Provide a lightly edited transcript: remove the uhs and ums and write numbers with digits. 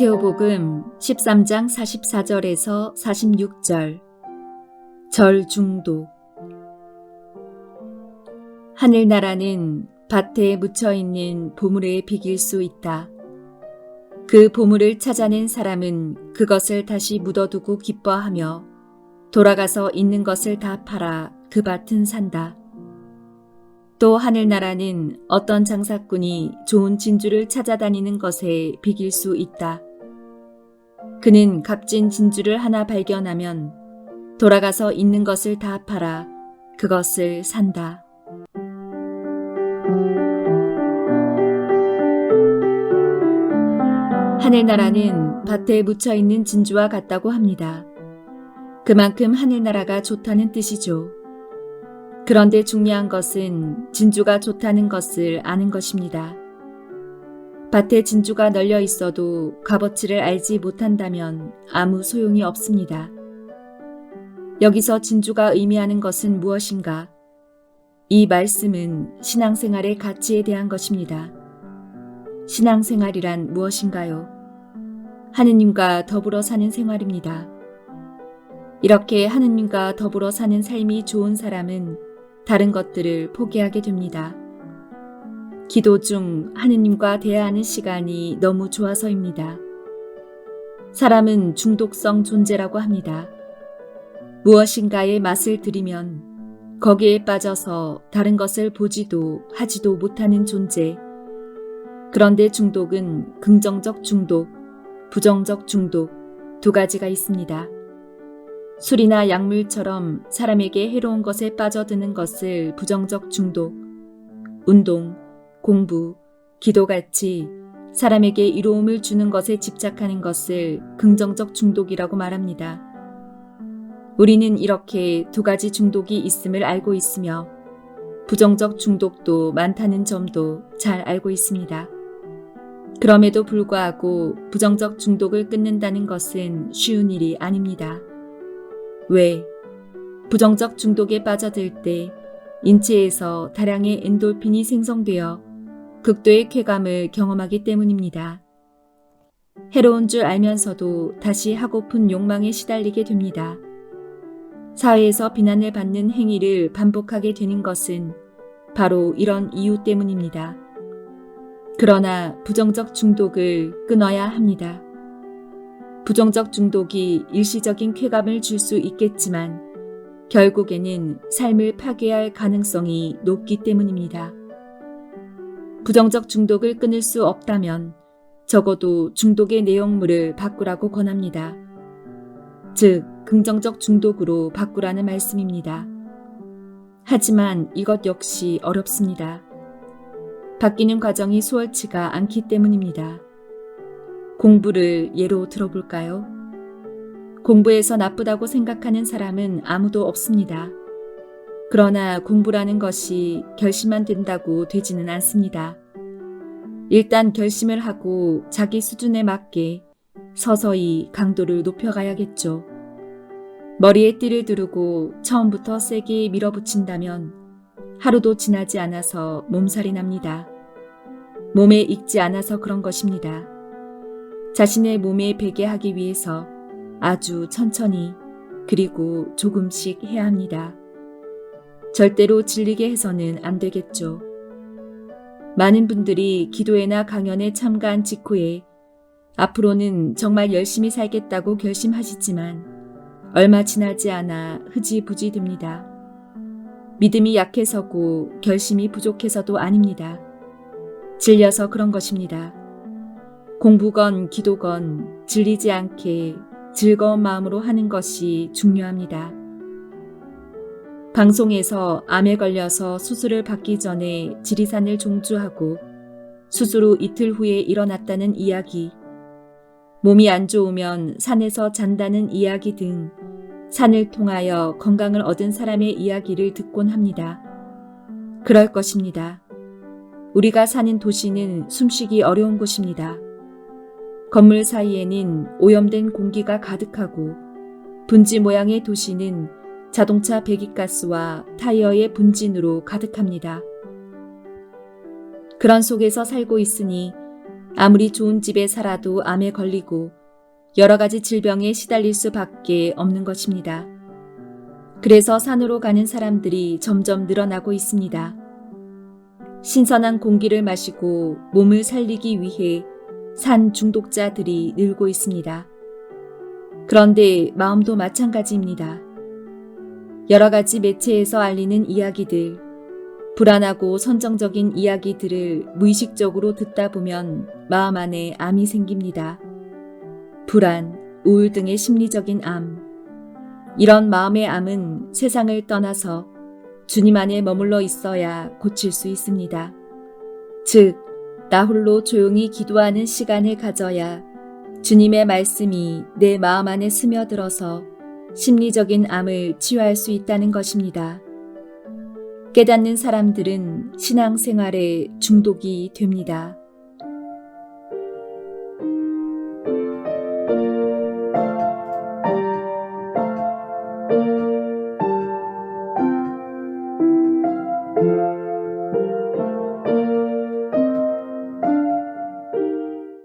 마테오복음 13장 44절에서 46절. 절 중독. 하늘나라는 밭에 묻혀있는 보물에 비길 수 있다. 그 보물을 찾아낸 사람은 그것을 다시 묻어두고 기뻐하며 돌아가서 있는 것을 다 팔아 그 밭은 산다. 또 하늘나라는 어떤 장사꾼이 좋은 진주를 찾아다니는 것에 비길 수 있다. 그는 값진 진주를 하나 발견하면 돌아가서 있는 것을 다 팔아 그것을 산다. 하늘나라는 밭에 묻혀있는 진주와 같다고 합니다. 그만큼 하늘나라가 좋다는 뜻이죠. 그런데 중요한 것은 진주가 좋다는 것을 아는 것입니다. 밭에 진주가 널려 있어도 값어치를 알지 못한다면 아무 소용이 없습니다. 여기서 진주가 의미하는 것은 무엇인가? 이 말씀은 신앙생활의 가치에 대한 것입니다. 신앙생활이란 무엇인가요? 하느님과 더불어 사는 생활입니다. 이렇게 하느님과 더불어 사는 삶이 좋은 사람은 다른 것들을 포기하게 됩니다. 기도 중 하느님과 대화하는 시간이 너무 좋아서입니다. 사람은 중독성 존재라고 합니다. 무엇인가의 맛을 들이면 거기에 빠져서 다른 것을 보지도 하지도 못하는 존재. 그런데 중독은 긍정적 중독, 부정적 중독 두 가지가 있습니다. 술이나 약물처럼 사람에게 해로운 것에 빠져드는 것을 부정적 중독, 운동, 공부, 기도같이 사람에게 이로움을 주는 것에 집착하는 것을 긍정적 중독이라고 말합니다. 우리는 이렇게 두 가지 중독이 있음을 알고 있으며 부정적 중독도 많다는 점도 잘 알고 있습니다. 그럼에도 불구하고 부정적 중독을 끊는다는 것은 쉬운 일이 아닙니다. 왜? 부정적 중독에 빠져들 때 인체에서 다량의 엔돌핀이 생성되어 극도의 쾌감을 경험하기 때문입니다. 해로운 줄 알면서도 다시 하고픈 욕망에 시달리게 됩니다. 사회에서 비난을 받는 행위를 반복하게 되는 것은 바로 이런 이유 때문입니다. 그러나 부정적 중독을 끊어야 합니다. 부정적 중독이 일시적인 쾌감을 줄 수 있겠지만 결국에는 삶을 파괴할 가능성이 높기 때문입니다. 부정적 중독을 끊을 수 없다면 적어도 중독의 내용물을 바꾸라고 권합니다. 즉, 긍정적 중독으로 바꾸라는 말씀입니다. 하지만 이것 역시 어렵습니다. 바뀌는 과정이 수월치가 않기 때문입니다. 공부를 예로 들어볼까요? 공부에서 나쁘다고 생각하는 사람은 아무도 없습니다. 그러나 공부라는 것이 결심만 된다고 되지는 않습니다. 일단 결심을 하고 자기 수준에 맞게 서서히 강도를 높여가야겠죠. 머리에 띠를 두르고 처음부터 세게 밀어붙인다면 하루도 지나지 않아서 몸살이 납니다. 몸에 익지 않아서 그런 것입니다. 자신의 몸에 배게 하기 위해서 아주 천천히 그리고 조금씩 해야 합니다. 절대로 질리게 해서는 안 되겠죠. 많은 분들이 기도회나 강연에 참가한 직후에 앞으로는 정말 열심히 살겠다고 결심하시지만 얼마 지나지 않아 흐지부지 됩니다. 믿음이 약해서고 결심이 부족해서도 아닙니다. 질려서 그런 것입니다. 공부건 기도건 질리지 않게 즐거운 마음으로 하는 것이 중요합니다. 방송에서 암에 걸려서 수술을 받기 전에 지리산을 종주하고 수술 후 이틀 후에 일어났다는 이야기, 몸이 안 좋으면 산에서 잔다는 이야기 등 산을 통하여 건강을 얻은 사람의 이야기를 듣곤 합니다. 그럴 것입니다. 우리가 사는 도시는 숨쉬기 어려운 곳입니다. 건물 사이에는 오염된 공기가 가득하고 분지 모양의 도시는 자동차 배기가스와 타이어의 분진으로 가득합니다. 그런 속에서 살고 있으니 아무리 좋은 집에 살아도 암에 걸리고 여러 가지 질병에 시달릴 수밖에 없는 것입니다. 그래서 산으로 가는 사람들이 점점 늘어나고 있습니다. 신선한 공기를 마시고 몸을 살리기 위해 산 중독자들이 늘고 있습니다. 그런데 마음도 마찬가지입니다. 여러 가지 매체에서 알리는 이야기들, 불안하고 선정적인 이야기들을 무의식적으로 듣다 보면 마음 안에 암이 생깁니다. 불안, 우울 등의 심리적인 암. 이런 마음의 암은 세상을 떠나서 주님 안에 머물러 있어야 고칠 수 있습니다. 즉, 나 홀로 조용히 기도하는 시간을 가져야 주님의 말씀이 내 마음 안에 스며들어서 심리적인 암을 치유할 수 있다는 것입니다. 깨닫는 사람들은 신앙생활에 중독이 됩니다.